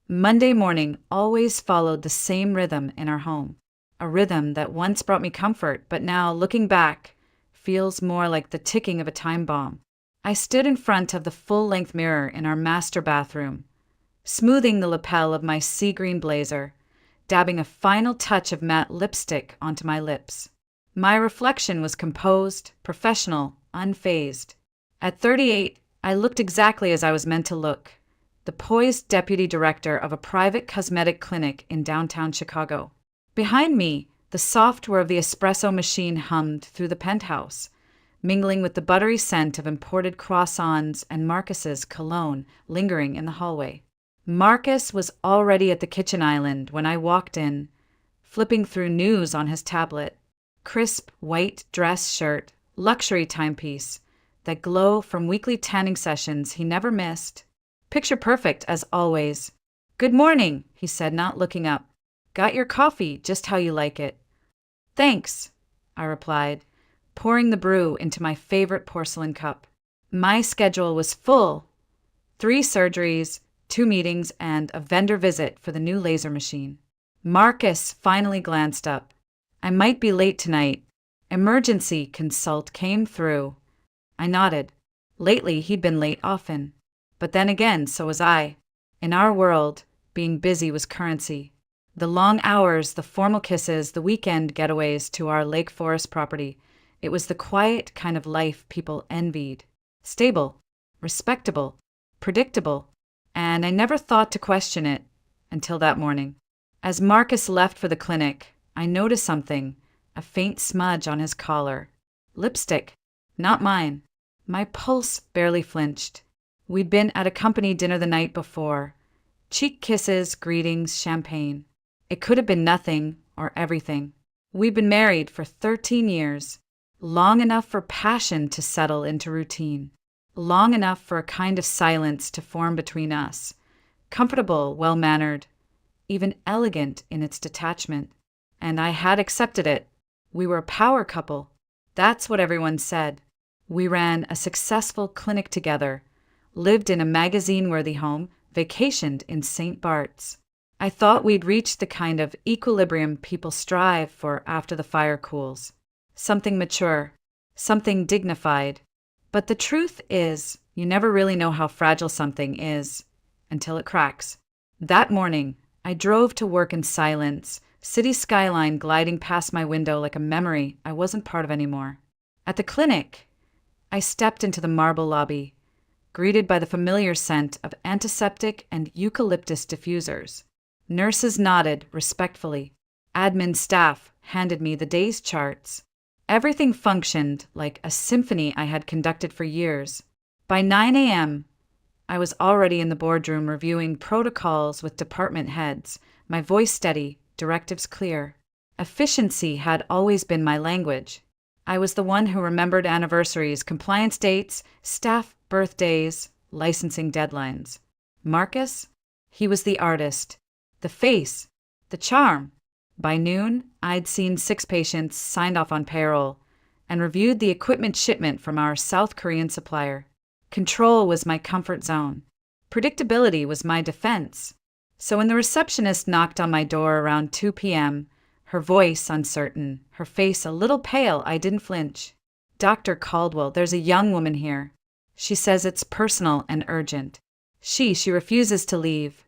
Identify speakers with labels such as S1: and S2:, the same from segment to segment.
S1: Monday morning always followed the same rhythm in our home. A rhythm that once brought me comfort, but now, looking back, feels more like the ticking of a time bomb. I stood in front of the full-length mirror in our master bathroom, smoothing the lapel of my sea green blazer, dabbing a final touch of matte lipstick onto my lips. My reflection was composed, professional, unfazed. At 38, I looked exactly as I was meant to look, the poised deputy director of a private cosmetic clinic in downtown Chicago. Behind me, the software of the espresso machine hummed through the penthouse, mingling with the buttery scent of imported croissants and Marcus's cologne lingering in the hallway. Marcus was already at the kitchen island when I walked in, flipping through news on his tablet. Crisp white dress shirt, luxury timepiece, that glow from weekly tanning sessions he never missed. Picture perfect as always. "Good morning," he said, not looking up. "Got your coffee just how you like it." "Thanks," I replied, pouring the brew into my favorite porcelain cup. My schedule was full. 3 surgeries, 2 meetings, and a vendor visit for the new laser machine. Marcus finally glanced up. "I might be late tonight. Emergency consult came through." I nodded. Lately, he'd been late often. But then again, so was I. In our world, being busy was currency. The long hours, the formal kisses, the weekend getaways to our Lake Forest property. It was the quiet kind of life people envied. Stable, respectable, predictable, and I never thought to question it until that morning. As Marcus left for the clinic, I noticed something, a faint smudge on his collar. Lipstick, not mine. My pulse barely flinched. We'd been at a company dinner the night before. Cheek kisses, greetings, champagne. It could have been nothing or everything. We'd been married for 13 years, long enough for passion to settle into routine, long enough for a kind of silence to form between us, comfortable, well-mannered, even elegant in its detachment. And I had accepted it. We were a power couple. That's what everyone said. We ran a successful clinic together, lived in a magazine-worthy home, vacationed in St. Bart's. I thought we'd reached the kind of equilibrium people strive for after the fire cools. Something mature, something dignified. But the truth is, you never really know how fragile something is until it cracks. That morning, I drove to work in silence, city skyline gliding past my window like a memory I wasn't part of anymore. At the clinic, I stepped into the marble lobby, greeted by the familiar scent of antiseptic and eucalyptus diffusers. Nurses nodded respectfully. Admin staff handed me the day's charts. Everything functioned like a symphony I had conducted for years. By 9 a.m., I was already in the boardroom reviewing protocols with department heads, my voice steady, directives clear. Efficiency had always been my language. I was the one who remembered anniversaries, compliance dates, staff birthdays, licensing deadlines. Marcus? He was the artist, the face, the charm. By noon, I'd seen 6 patients, signed off on payroll, and reviewed the equipment shipment from our South Korean supplier. Control was my comfort zone. Predictability was my defense. So when the receptionist knocked on my door around 2 p.m., her voice uncertain, her face a little pale, I didn't flinch. "Dr. Caldwell, there's a young woman here. She says it's personal and urgent. She refuses to leave."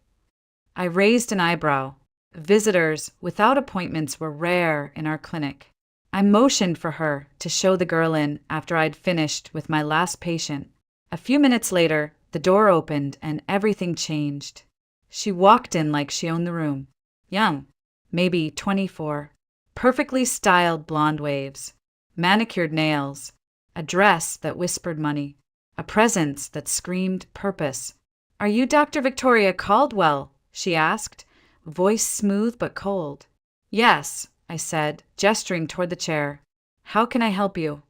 S1: I raised an eyebrow. Visitors without appointments were rare in our clinic. I motioned for her to show the girl in after I'd finished with my last patient. A few minutes later, the door opened and everything changed. She walked in like she owned the room. Young, maybe 24. Perfectly styled blonde waves. Manicured nails. A dress that whispered money. A presence that screamed purpose. "Are you Dr. Victoria Caldwell?" she asked, voice smooth but cold. "Yes," I said, gesturing toward the chair. "How can I help you?"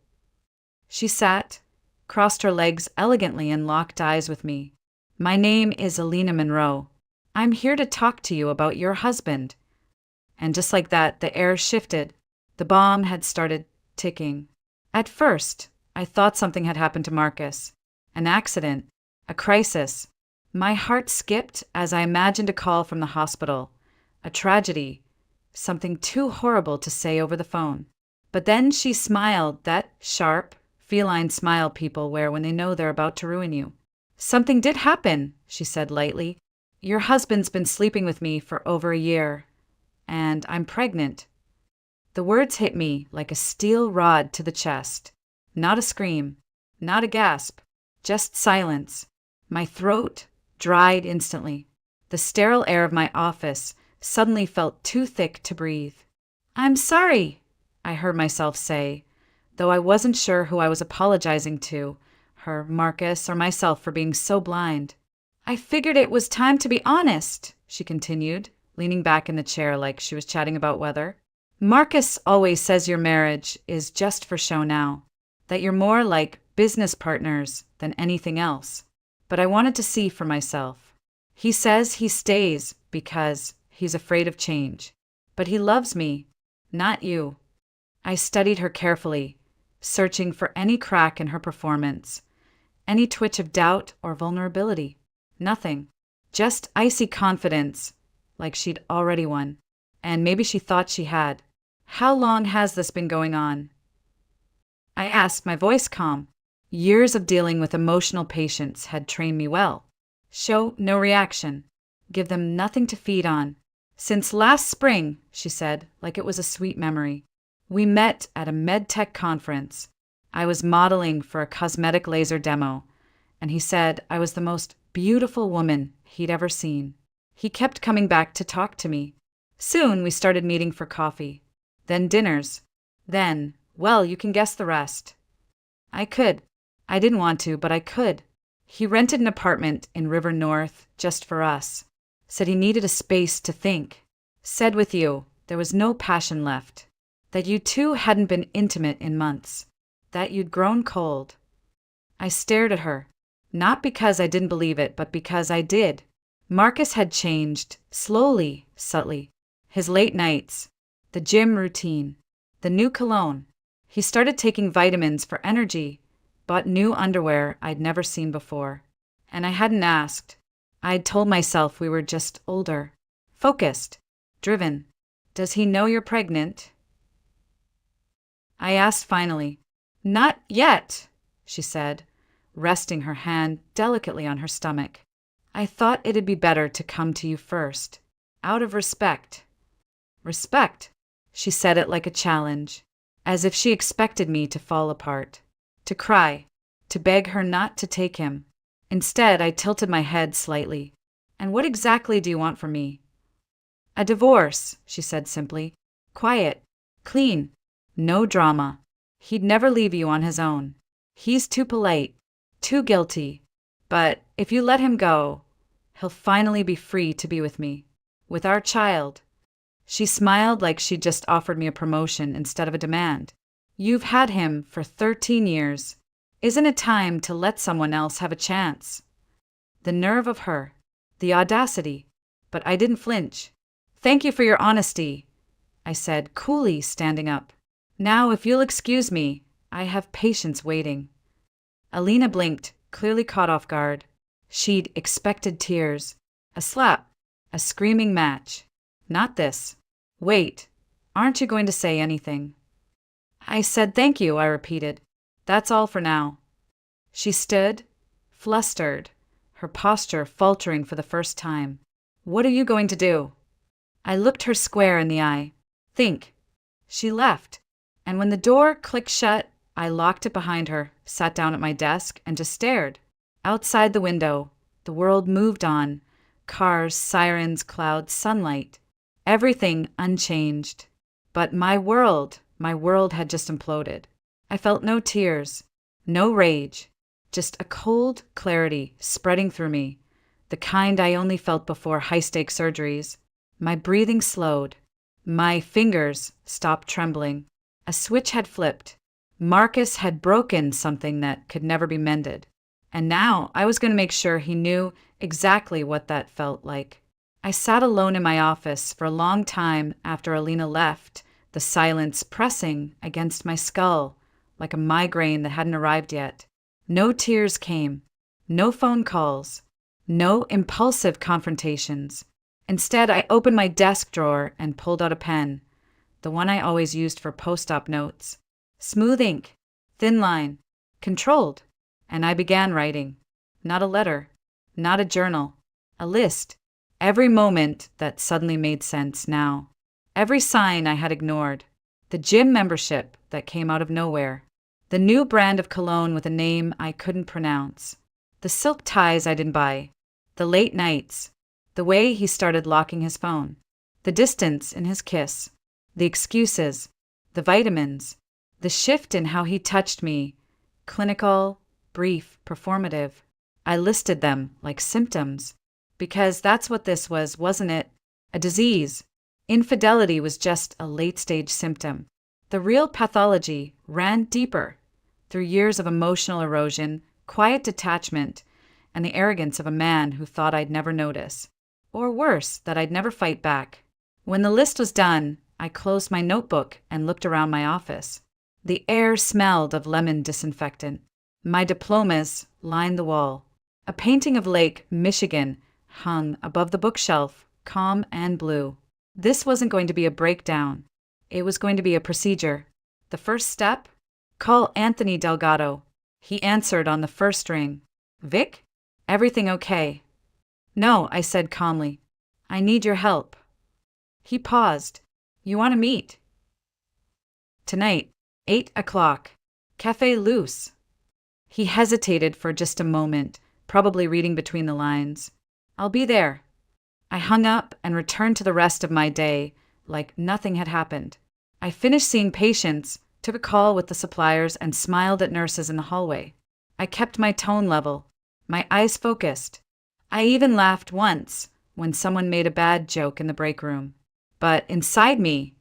S1: She sat, crossed her legs elegantly, and locked eyes with me. "My name is Alina Monroe. I'm here to talk to you about your husband." And just like that, the air shifted. The bomb had started ticking. At first, I thought something had happened to Marcus. An accident, a crisis. My heart skipped as I imagined a call from the hospital, a tragedy, something too horrible to say over the phone. But then she smiled, that sharp, feline smile people wear when they know they're about to ruin you. "Something did happen," she said lightly. "Your husband's been sleeping with me for over a year, and I'm pregnant." The words hit me like a steel rod to the chest. Not a scream, not a gasp, just silence. My throat dried instantly. The sterile air of my office suddenly felt too thick to breathe. "I'm sorry," I heard myself say, though I wasn't sure who I was apologizing to, her, Marcus, or myself for being so blind. "I figured it was time to be honest," she continued, leaning back in the chair like she was chatting about weather. "Marcus always says your marriage is just for show now, that you're more like business partners than anything else. But I wanted to see for myself. He says he stays because he's afraid of change. But he loves me, not you." I studied her carefully, searching for any crack in her performance, any twitch of doubt or vulnerability. Nothing. Just icy confidence, like she'd already won. And maybe she thought she had. "How long has this been going on?" I asked, my voice calm. Years of dealing with emotional patients had trained me well. Show no reaction. Give them nothing to feed on. "Since last spring," she said, like it was a sweet memory. "We met at a medtech conference. I was modeling for a cosmetic laser demo, and he said I was the most beautiful woman he'd ever seen. He kept coming back to talk to me. Soon we started meeting for coffee. Then dinners. Then, well, you can guess the rest." I didn't want to, but I could. He rented an apartment in River North just for us. Said he needed a space to think. Said with you, there was no passion left. That you two hadn't been intimate in months. That you'd grown cold. I stared at her. Not because I didn't believe it, but because I did. Marcus had changed, slowly, subtly. His late nights, the gym routine, the new cologne. He started taking vitamins for energy, bought new underwear I'd never seen before. And I hadn't asked. I'd told myself we were just older, focused, driven. "Does he know you're pregnant?" I asked finally. "Not yet," she said, resting her hand delicately on her stomach. "I thought it'd be better to come to you first, out of respect." Respect. She said it like a challenge, as if she expected me to fall apart, to cry, to beg her not to take him. Instead, I tilted my head slightly. "And what exactly do you want from me?" "A divorce," she said simply. "Quiet, clean, no drama. He'd never leave you on his own. He's too polite, too guilty. But if you let him go, he'll finally be free to be with me, with our child." She smiled like she'd just offered me a promotion instead of a demand. "You've had him for 13 years. Isn't it time to let someone else have a chance?" The nerve of her, the audacity. But I didn't flinch. "Thank you for your honesty," I said, coolly standing up. "Now, if you'll excuse me, I have patients waiting." Alina blinked, clearly caught off guard. She'd expected tears, a slap, a screaming match. Not this. "Wait, aren't you going to say anything?" I said thank you, I repeated. "That's all for now." She stood, flustered, her posture faltering for the first time. "What are you going to do?" I looked her square in the eye. "Think." She left, and when the door clicked shut, I locked it behind her, sat down at my desk, and just stared. Outside the window, the world moved on. Cars, sirens, clouds, sunlight. Everything unchanged. But my world had just imploded. I felt no tears, no rage, just a cold clarity spreading through me, the kind I only felt before high-stakes surgeries. My breathing slowed. My fingers stopped trembling. A switch had flipped. Marcus had broken something that could never be mended. And now I was going to make sure he knew exactly what that felt like. I sat alone in my office for a long time after Alina left, the silence pressing against my skull like a migraine that hadn't arrived yet. No tears came. No phone calls. No impulsive confrontations. Instead, I opened my desk drawer and pulled out a pen, the one I always used for post-op notes. Smooth ink, thin line, controlled, and I began writing. Not a letter, not a journal, a list. Every moment that suddenly made sense now. Every sign I had ignored. The gym membership that came out of nowhere. The new brand of cologne with a name I couldn't pronounce. The silk ties I didn't buy. The late nights. The way he started locking his phone. The distance in his kiss. The excuses. The vitamins. The shift in how he touched me. Clinical, brief, performative. I listed them like symptoms. Because that's what this was, wasn't it? A disease. Infidelity was just a late-stage symptom. The real pathology ran deeper, through years of emotional erosion, quiet detachment, and the arrogance of a man who thought I'd never notice. Or worse, that I'd never fight back. When the list was done, I closed my notebook and looked around my office. The air smelled of lemon disinfectant. My diplomas lined the wall. A painting of Lake Michigan hung above the bookshelf, calm and blue. This wasn't going to be a breakdown. It was going to be a procedure. The first step? Call Anthony Delgado. He answered on the first ring. Vic? Everything okay? No, I said calmly. I need your help. He paused. You want to meet? Tonight, 8 o'clock. Café Loose. He hesitated for just a moment, probably reading between the lines. I'll be there. I hung up and returned to the rest of my day like nothing had happened. I finished seeing patients, took a call with the suppliers, and smiled at nurses in the hallway. I kept my tone level, my eyes focused. I even laughed once when someone made a bad joke in the break room. But inside me,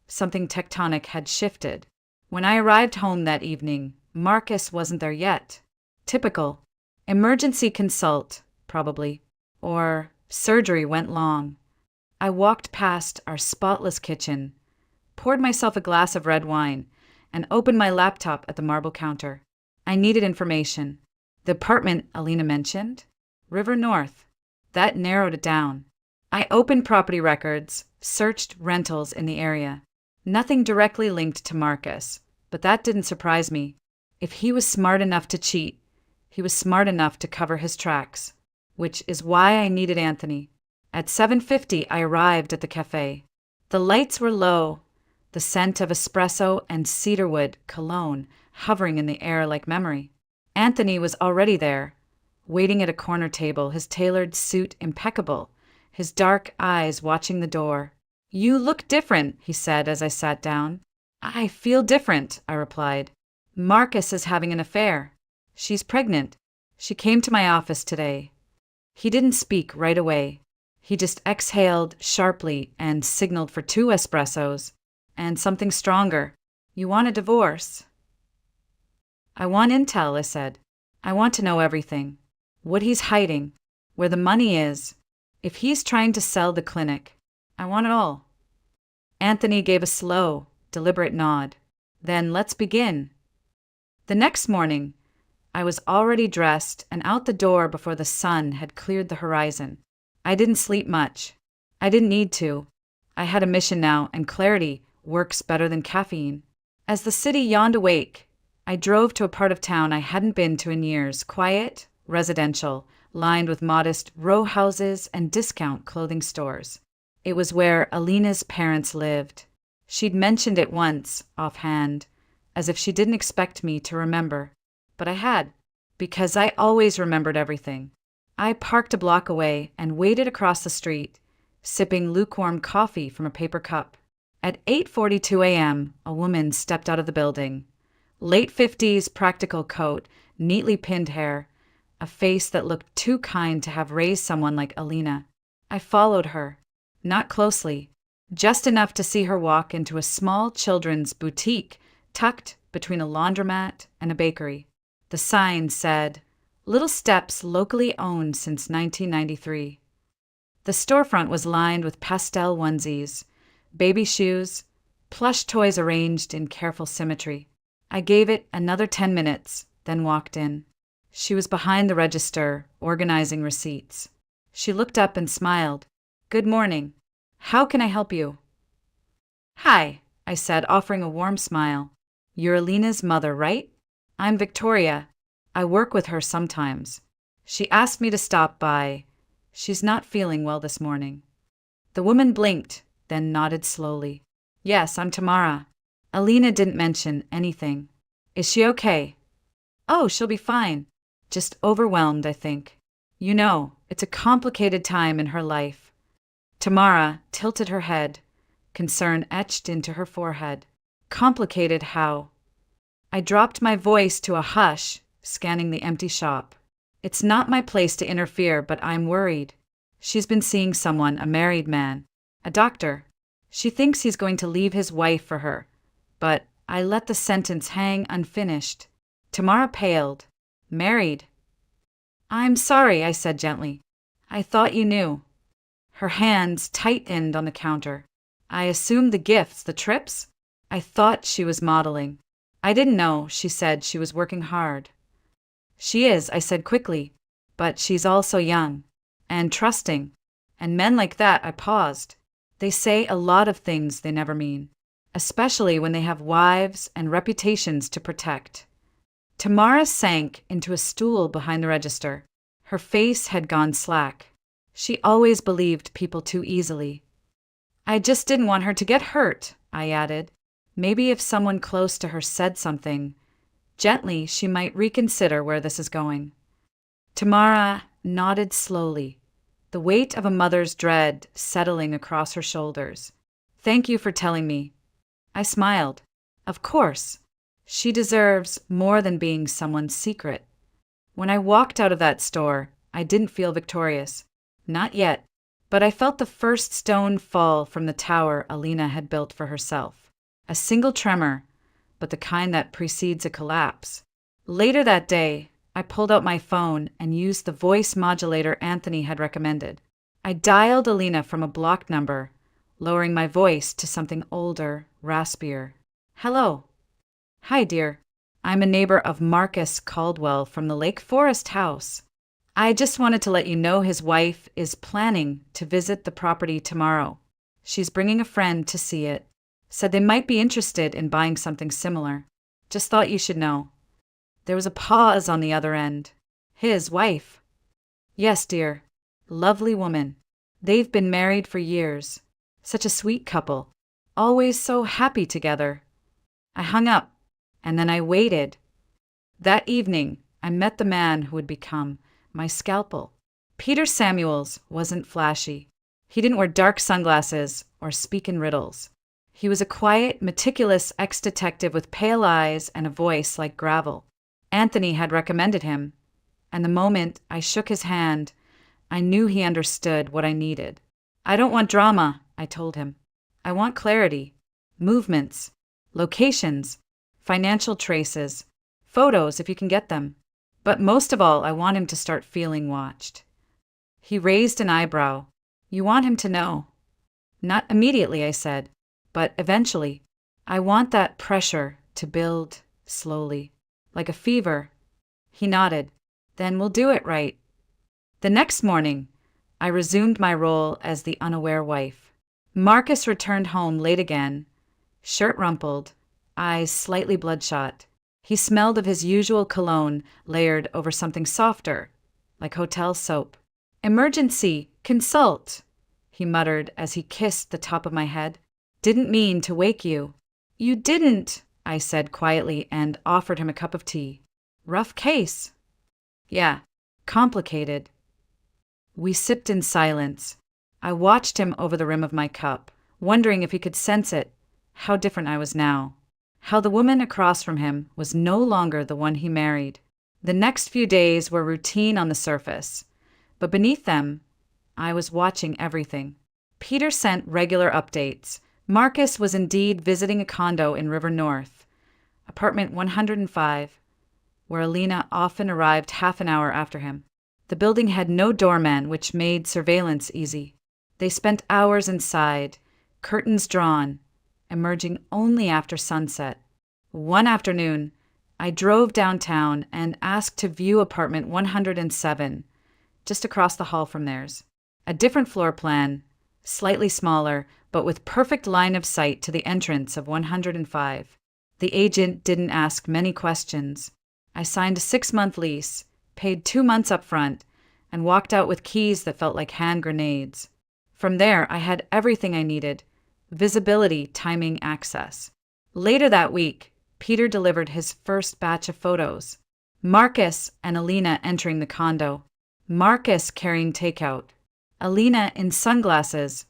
S1: something tectonic had shifted. When I arrived home that evening, Marcus wasn't there yet. Typical. Emergency consult, probably. Or surgery went long. I walked past our spotless kitchen, poured myself a glass of red wine, and opened my laptop at the marble counter. I needed information. The apartment Alina mentioned? River North. That narrowed it down. I opened property records, searched rentals in the area. Nothing directly linked to Marcus, but that didn't surprise me. If he was smart enough to cheat, he was smart enough to cover his tracks, which is why I needed Anthony. At 7:50, I arrived at the cafe. The lights were low, the scent of espresso and cedarwood cologne hovering in the air like memory. Anthony was already there, waiting at a corner table, his tailored suit impeccable, his dark eyes watching the door. You look different, he said as I sat down. I feel different, I replied. Marcus is having an affair. She's pregnant. She came to my office today. He didn't speak right away. He just exhaled sharply and signaled for 2 espressos. And something stronger. You want a divorce? I want intel, I said. I want to know everything. What he's hiding. Where the money is. If he's trying to sell the clinic. I want it all. Anthony gave a slow, deliberate nod. Then let's begin. The next morning, I was already dressed and out the door before the sun had cleared the horizon. I didn't sleep much. I didn't need to. I had a mission now, and clarity works better than caffeine. As the city yawned awake, I drove to a part of town I hadn't been to in years, quiet, residential, lined with modest row houses and discount clothing stores. It was where Alina's parents lived. She'd mentioned it once, offhand, as if she didn't expect me to remember. But I had, because I always remembered everything. I parked a block away and waited across the street, sipping lukewarm coffee from a paper cup. At 8:42 a.m., a woman stepped out of the building. Late 50s practical coat, neatly pinned hair, a face that looked too kind to have raised someone like Alina. I followed her, not closely, just enough to see her walk into a small children's boutique tucked between a laundromat and a bakery. The sign said, Little Steps locally owned since 1993. The storefront was lined with pastel onesies, baby shoes, plush toys arranged in careful symmetry. I gave it another 10 minutes, then walked in. She was behind the register, organizing receipts. She looked up and smiled. "Good morning. How can I help you?" "Hi," I said, offering a warm smile. "You're Alina's mother, right? I'm Victoria. I work with her sometimes. She asked me to stop by. She's not feeling well this morning." The woman blinked, then nodded slowly. "Yes, I'm Tamara. Alina didn't mention anything. Is she okay?" "Oh, she'll be fine. Just overwhelmed, I think. You know, it's a complicated time in her life." Tamara tilted her head, concern etched into her forehead. "Complicated how?" I dropped my voice to a hush, scanning the empty shop. "It's not my place to interfere, but I'm worried. She's been seeing someone, a married man, a doctor. She thinks he's going to leave his wife for her, but I let the sentence hang unfinished." Tamara paled. "Married?" "I'm sorry," I said gently. "I thought you knew." Her hands tightened on the counter. "I assumed the gifts, the trips?" I thought she was modeling. "I didn't know," she said. "She was working hard." "She is," I said quickly, "but she's also young and trusting. And men like that," I paused. "They say a lot of things they never mean, especially when they have wives and reputations to protect." Tamara sank into a stool behind the register. Her face had gone slack. She always believed people too easily. "I just didn't want her to get hurt," I added. "Maybe if someone close to her said something gently, she might reconsider where this is going." Tamara nodded slowly, the weight of a mother's dread settling across her shoulders. "Thank you for telling me." I smiled. "Of course. She deserves more than being someone's secret." When I walked out of that store, I didn't feel victorious. Not yet, but I felt the first stone fall from the tower Alina had built for herself. A single tremor, but the kind that precedes a collapse. Later that day, I pulled out my phone and used the voice modulator Anthony had recommended. I dialed Alina from a blocked number, lowering my voice to something older, raspier. "Hello." "Hi, dear. I'm a neighbor of Marcus Caldwell from the Lake Forest house. I just wanted to let you know his wife is planning to visit the property tomorrow. She's bringing a friend to see it. Said they might be interested in buying something similar. Just thought you should know." There was a pause on the other end. "His wife?" "Yes, dear. Lovely woman. They've been married for years. Such a sweet couple. Always so happy together." I hung up, and then I waited. That evening, I met the man who would become my scalpel. Peter Samuels wasn't flashy. He didn't wear dark sunglasses or speak in riddles. He was a quiet, meticulous ex-detective with pale eyes and a voice like gravel. Anthony had recommended him, and the moment I shook his hand, I knew he understood what I needed. "I don't want drama," I told him. "I want clarity. Movements. Locations. Financial traces. Photos if you can get them. But most of all, I want him to start feeling watched." He raised an eyebrow. "You want him to know?" "Not immediately," I said, "but eventually. I want that pressure to build slowly, like a fever." He nodded. "Then we'll do it right." The next morning, I resumed my role as the unaware wife. Marcus returned home late again, shirt rumpled, eyes slightly bloodshot. He smelled of his usual cologne layered over something softer, like hotel soap. "Emergency, consult," he muttered as he kissed the top of my head. "Didn't mean to wake you." "You didn't," I said quietly and offered him a cup of tea. "Rough case." "Yeah, complicated." We sipped in silence. I watched him over the rim of my cup, wondering if he could sense it, how different I was now. How the woman across from him was no longer the one he married. The next few days were routine on the surface, but beneath them, I was watching everything. Peter sent regular updates. Marcus was indeed visiting a condo in River North, apartment 105, where Alina often arrived half an hour after him. The building had no doorman, which made surveillance easy. They spent hours inside, curtains drawn, emerging only after sunset. One afternoon, I drove downtown and asked to view apartment 107, just across the hall from theirs. A different floor plan, slightly smaller, but with perfect line of sight to the entrance of 105. The agent didn't ask many questions. I signed a 6-month lease, paid 2 months up front, and walked out with keys that felt like hand grenades. From there, I had everything I needed: visibility, timing, access. Later that week, Peter delivered his first batch of photos. Marcus and Alina entering the condo. Marcus carrying takeout. Alina in sunglasses,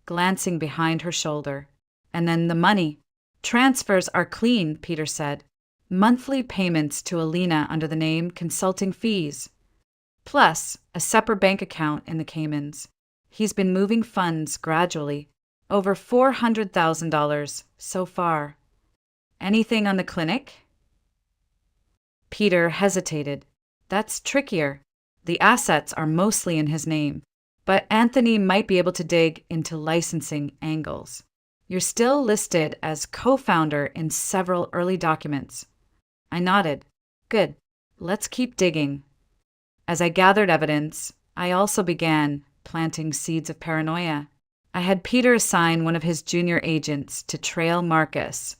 S1: glancing behind her shoulder. And then the money. Transfers are clean, Peter said. Monthly payments to Alina under the name consulting fees. Plus a separate bank account in the Caymans. He's been moving funds gradually. Over $400,000 so far. Anything on the clinic? Peter hesitated. That's trickier. The assets are mostly in his name, but Anthony might be able to dig into licensing angles. You're still listed as co-founder in several early documents. I nodded. Good. Let's keep digging. As I gathered evidence, I also began planting seeds of paranoia. I had Peter assign one of his junior agents to trail Marcus,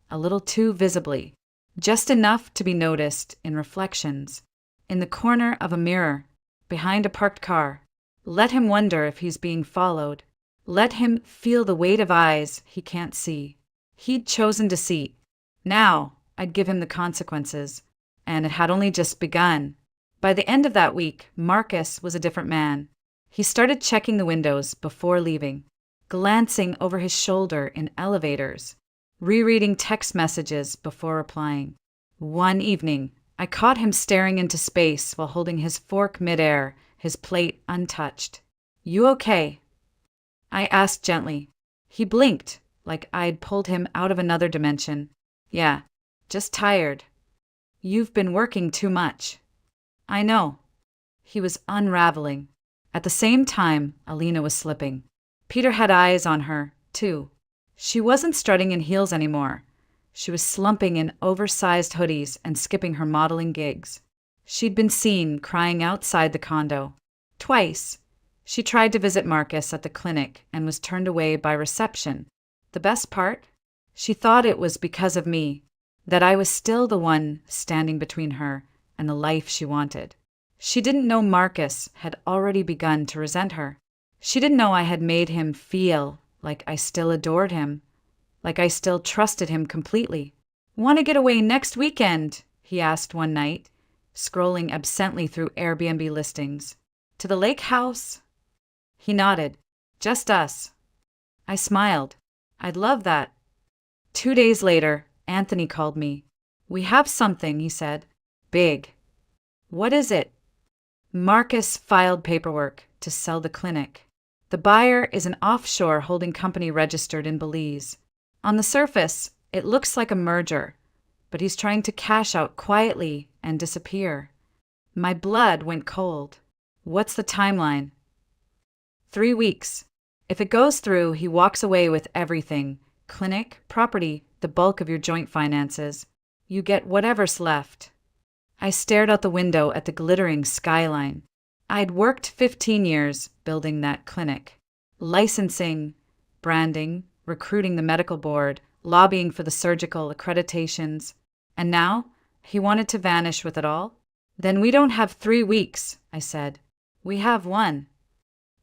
S1: a little too visibly, just enough to be noticed in reflections, in the corner of a mirror, behind a parked car. Let him wonder if he's being followed. Let him feel the weight of eyes he can't see. He'd chosen deceit. Now I'd give him the consequences, and it had only just begun. By the end of that week, Marcus was a different man. He started checking the windows before leaving, glancing over his shoulder in elevators, rereading text messages before replying. One evening, I caught him staring into space while holding his fork midair, his plate untouched. You okay? I asked gently. He blinked, like I'd pulled him out of another dimension. Yeah, just tired. You've been working too much. I know. He was unraveling. At the same time, Alina was slipping. Peter had eyes on her, too. She wasn't strutting in heels anymore. She was slumping in oversized hoodies and skipping her modeling gigs. She'd been seen crying outside the condo. Twice. She tried to visit Marcus at the clinic and was turned away by reception. The best part? She thought it was because of me, that I was still the one standing between her and the life she wanted. She didn't know Marcus had already begun to resent her. She didn't know I had made him feel like I still adored him, like I still trusted him completely. Want to get away next weekend? He asked one night, scrolling absently through Airbnb listings. To the lake house? He nodded. Just us. I smiled. I'd love that. 2 days later, Anthony called me. We have something, he said. Big. What is it? Marcus filed paperwork to sell the clinic. The buyer is an offshore holding company registered in Belize. On the surface, it looks like a merger, but he's trying to cash out quietly and disappear. My blood went cold. What's the timeline? 3 weeks. If it goes through, he walks away with everything: clinic, property, the bulk of your joint finances. You get whatever's left. I stared out the window at the glittering skyline. I'd worked 15 years building that clinic. Licensing, branding, recruiting the medical board, lobbying for the surgical accreditations. And now, he wanted to vanish with it all? Then we don't have 3 weeks, I said. We have 1.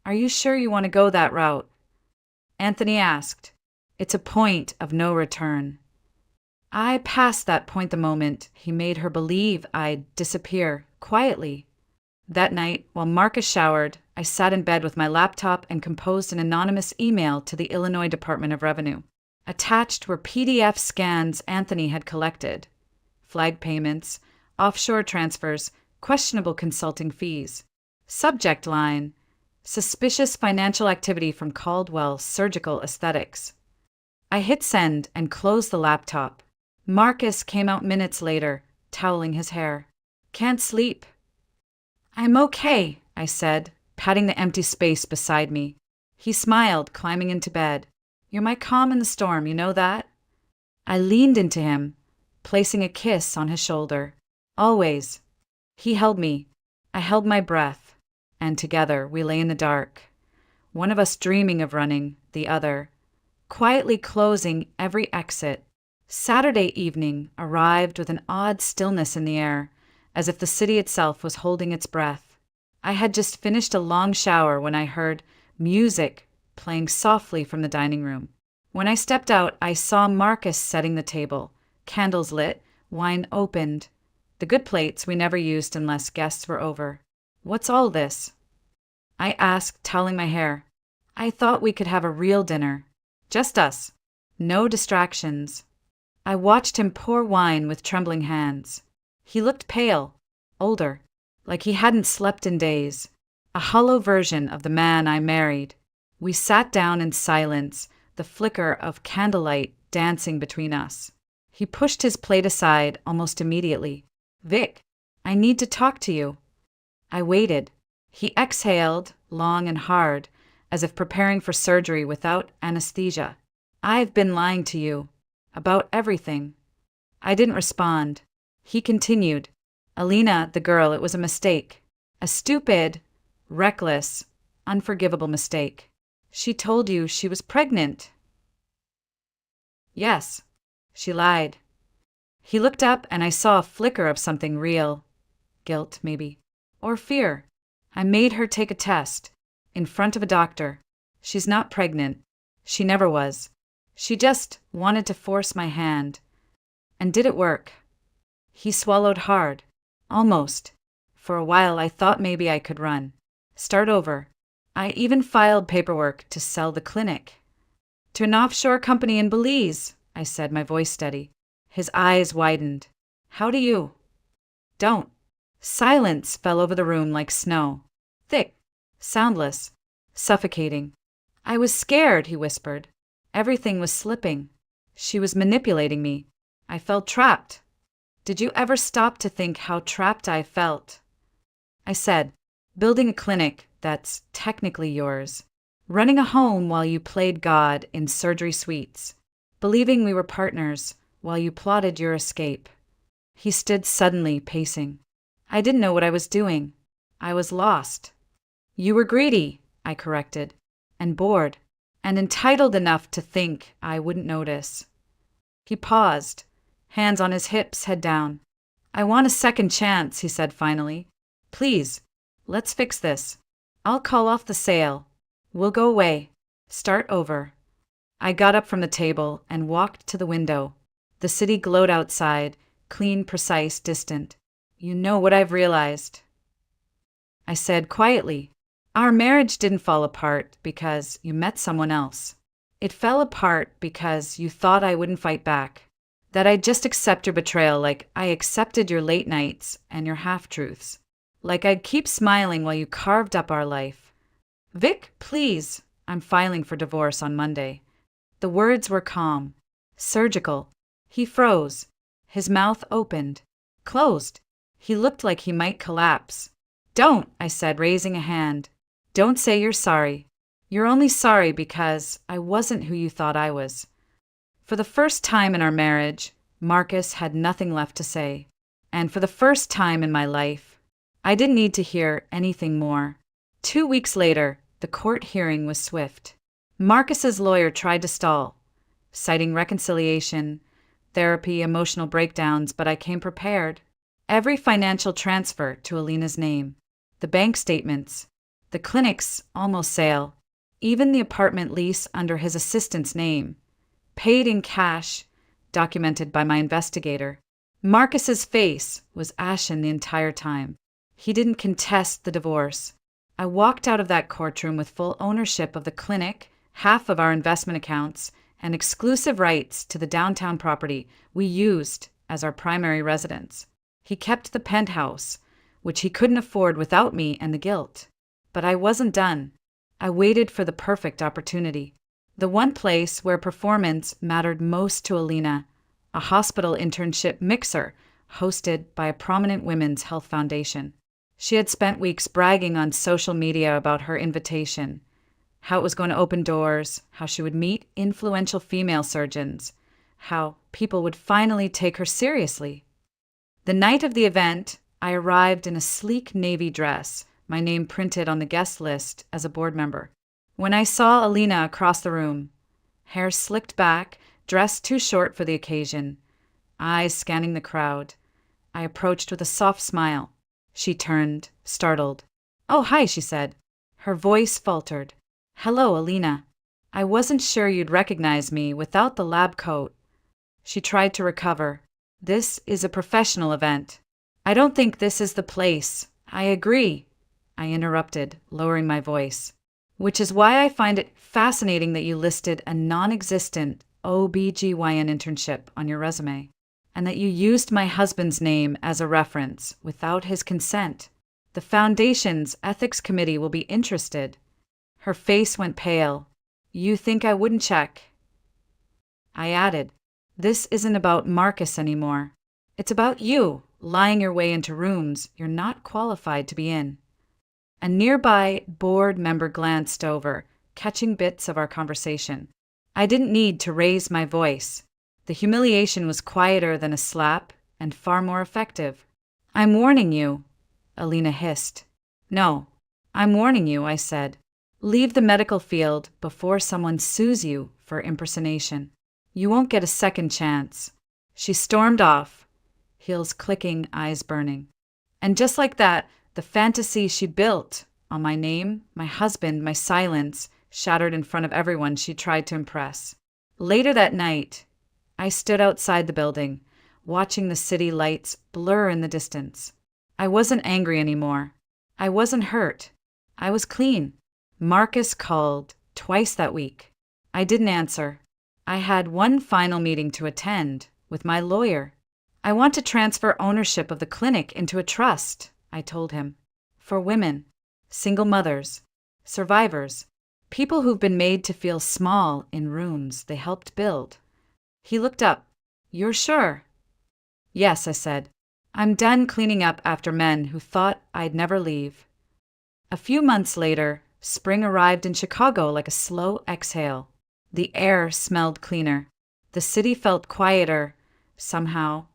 S1: Are you sure you want to go that route? Anthony asked. It's a point of no return. I passed that point the moment he made her believe I'd disappear quietly. That night, while Marcus showered, I sat in bed with my laptop and composed an anonymous email to the Illinois Department of Revenue. Attached were PDF scans Anthony had collected, flag payments, offshore transfers, questionable consulting fees. Subject line: suspicious financial activity from Caldwell Surgical Aesthetics. I hit send and closed the laptop. Marcus came out minutes later, toweling his hair. Can't sleep. I'm okay, I said, patting the empty space beside me. He smiled, climbing into bed. You're my calm in the storm, you know that? I leaned into him, placing a kiss on his shoulder. Always. He held me. I held my breath. And together we lay in the dark. One of us dreaming of running, the other quietly closing every exit. Saturday evening arrived with an odd stillness in the air, as if the city itself was holding its breath. I had just finished a long shower when I heard music playing softly from the dining room. When I stepped out, I saw Marcus setting the table, candles lit, wine opened, the good plates we never used unless guests were over. "What's all this?" I asked, toweling my hair. "I thought we could have a real dinner. Just us. No distractions." I watched him pour wine with trembling hands. He looked pale, older, like he hadn't slept in days. A hollow version of the man I married. We sat down in silence, the flicker of candlelight dancing between us. He pushed his plate aside almost immediately. "Vic, I need to talk to you." I waited. He exhaled, long and hard, as if preparing for surgery without anesthesia. "I've been lying to you. About everything." I didn't respond. He continued. "Alina, the girl, it was a mistake. A stupid, reckless, unforgivable mistake. She told you she was pregnant." "Yes." She lied. He looked up and I saw a flicker of something real. Guilt, maybe. Or fear. I made her take a test. In front of a doctor. She's not pregnant. She never was. She just wanted to force my hand. And did it work? He swallowed hard. Almost. For a while I thought maybe I could run. Start over. I even filed paperwork to sell the clinic. "To an offshore company in Belize," I said, my voice steady. His eyes widened. "How do you?" "Don't." Silence fell over the room like snow. Thick, soundless, suffocating. "I was scared," he whispered. Everything was slipping. She was manipulating me. I felt trapped. "Did you ever stop to think how trapped I felt?" I said, "Building a clinic that's technically yours. Running a home while you played God in surgery suites. Believing we were partners while you plotted your escape." He stood suddenly, pacing. I didn't know what I was doing. I was lost. "You were greedy," I corrected, "and bored, and entitled enough to think I wouldn't notice." He paused, hands on his hips, head down. "I want a second chance," he said finally. "Please, let's fix this. I'll call off the sale. We'll go away. Start over." I got up from the table and walked to the window. The city glowed outside, clean, precise, distant. "You know what I've realized," I said quietly. "Our marriage didn't fall apart because you met someone else. It fell apart because you thought I wouldn't fight back. That I'd just accept your betrayal like I accepted your late nights and your half-truths. Like I'd keep smiling while you carved up our life. Vic, please, I'm filing for divorce on Monday." The words were calm, surgical. He froze. His mouth opened, closed. He looked like he might collapse. "Don't," I said, raising a hand. "Don't say you're sorry. You're only sorry because I wasn't who you thought I was." For the first time in our marriage, Marcus had nothing left to say. And for the first time in my life, I didn't need to hear anything more. 2 weeks later, the court hearing was swift. Marcus's lawyer tried to stall, citing reconciliation, therapy, emotional breakdowns, but I came prepared. Every financial transfer to Alina's name, the bank statements, the clinic's almost sale, even the apartment lease under his assistant's name, paid in cash, documented by my investigator. Marcus's face was ashen the entire time. He didn't contest the divorce. I walked out of that courtroom with full ownership of the clinic, half of our investment accounts, and exclusive rights to the downtown property we used as our primary residence. He kept the penthouse, which he couldn't afford without me and the guilt. But I wasn't done. I waited for the perfect opportunity. The one place where performance mattered most to Alina, a hospital internship mixer hosted by a prominent women's health foundation. She had spent weeks bragging on social media about her invitation, how it was going to open doors, how she would meet influential female surgeons, how people would finally take her seriously. The night of the event, I arrived in a sleek navy dress, my name printed on the guest list as a board member. When I saw Alina across the room, hair slicked back, dress too short for the occasion, eyes scanning the crowd, I approached with a soft smile. She turned, startled. "Oh, hi," she said. Her voice faltered. "Hello, Alina. I wasn't sure you'd recognize me without the lab coat." She tried to recover. "This is a professional event. I don't think this is the place." "I agree," I interrupted, lowering my voice. "Which is why I find it fascinating that you listed a non-existent OBGYN internship on your resume, and that you used my husband's name as a reference without his consent. The Foundation's ethics committee will be interested." Her face went pale. "You think I wouldn't check?" I added, "This isn't about Marcus anymore. It's about you lying your way into rooms you're not qualified to be in." A nearby board member glanced over, catching bits of our conversation. I didn't need to raise my voice. The humiliation was quieter than a slap and far more effective. "I'm warning you," Alina hissed. "No, I'm warning you," I said. "Leave the medical field before someone sues you for impersonation. You won't get a second chance." She stormed off, heels clicking, eyes burning. And just like that, the fantasy she built on my name, my husband, my silence, shattered in front of everyone she tried to impress. Later that night, I stood outside the building, watching the city lights blur in the distance. I wasn't angry anymore. I wasn't hurt. I was clean. Marcus called twice that week. I didn't answer. I had one final meeting to attend with my lawyer. "I want to transfer ownership of the clinic into a trust," I told him. "For women, single mothers, survivors, people who've been made to feel small in rooms they helped build." He looked up. "You're sure?" "Yes," I said. "I'm done cleaning up after men who thought I'd never leave." A few months later, spring arrived in Chicago like a slow exhale. The air smelled cleaner. The city felt quieter, somehow,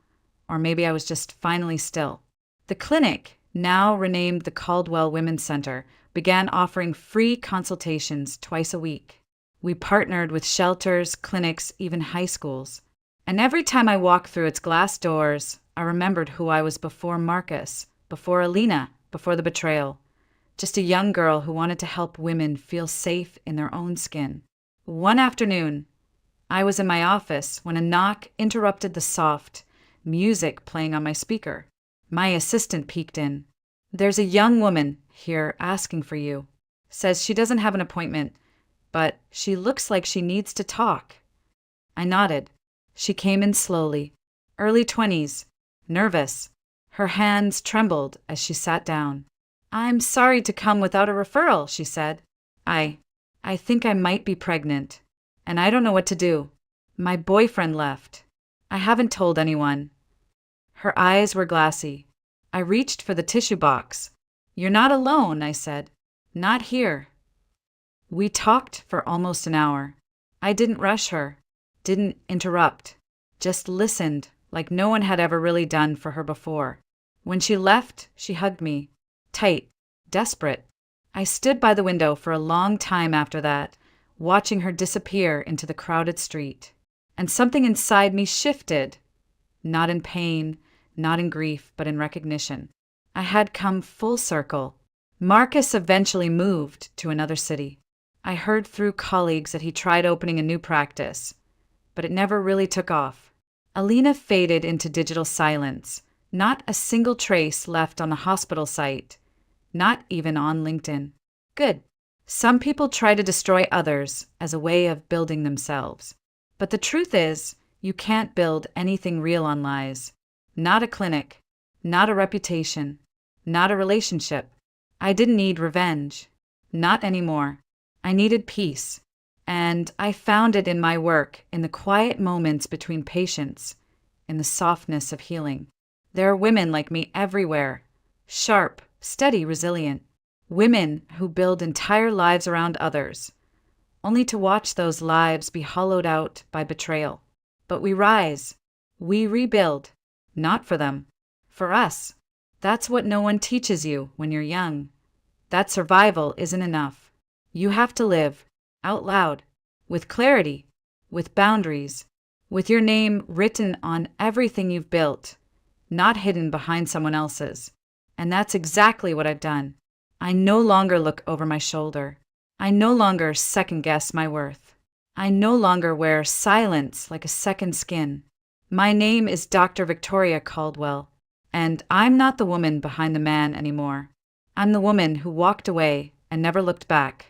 S1: or maybe I was just finally still. The clinic, now renamed the Caldwell Women's Center, began offering free consultations twice a week. We partnered with shelters, clinics, even high schools. And every time I walked through its glass doors, I remembered who I was before Marcus, before Alina, before the betrayal. Just a young girl who wanted to help women feel safe in their own skin. One afternoon, I was in my office when a knock interrupted the soft music playing on my speaker. My assistant peeked in. "There's a young woman here asking for you. Says she doesn't have an appointment, but she looks like she needs to talk." I nodded. She came in slowly, early 20s, nervous. Her hands trembled as she sat down. "I'm sorry to come without a referral," she said. I think I might be pregnant, and I don't know what to do. My boyfriend left. I haven't told anyone." Her eyes were glassy. I reached for the tissue box. "You're not alone," I said. "Not here." We talked for almost an hour. I didn't rush her, didn't interrupt, just listened like no one had ever really done for her before. When she left, she hugged me, tight, desperate. I stood by the window for a long time after that, watching her disappear into the crowded street. And something inside me shifted, not in pain, not in grief, but in recognition. I had come full circle. Marcus eventually moved to another city. I heard through colleagues that he tried opening a new practice, but it never really took off. Alina faded into digital silence, not a single trace left on the hospital site, not even on LinkedIn. Good. Some people try to destroy others as a way of building themselves. But the truth is, you can't build anything real on lies. Not a clinic, not a reputation, not a relationship. I didn't need revenge. Not anymore. I needed peace. And I found it in my work, in the quiet moments between patients, in the softness of healing. There are women like me everywhere, sharp, steady, resilient. Women who build entire lives around others, only to watch those lives be hollowed out by betrayal. But we rise. We rebuild. Not for them. For us. That's what no one teaches you when you're young. That survival isn't enough. You have to live. Out loud. With clarity. With boundaries. With your name written on everything you've built. Not hidden behind someone else's. And that's exactly what I've done. I no longer look over my shoulder. I no longer second-guess my worth. I no longer wear silence like a second skin. My name is Dr. Victoria Caldwell, and I'm not the woman behind the man anymore. I'm the woman who walked away and never looked back.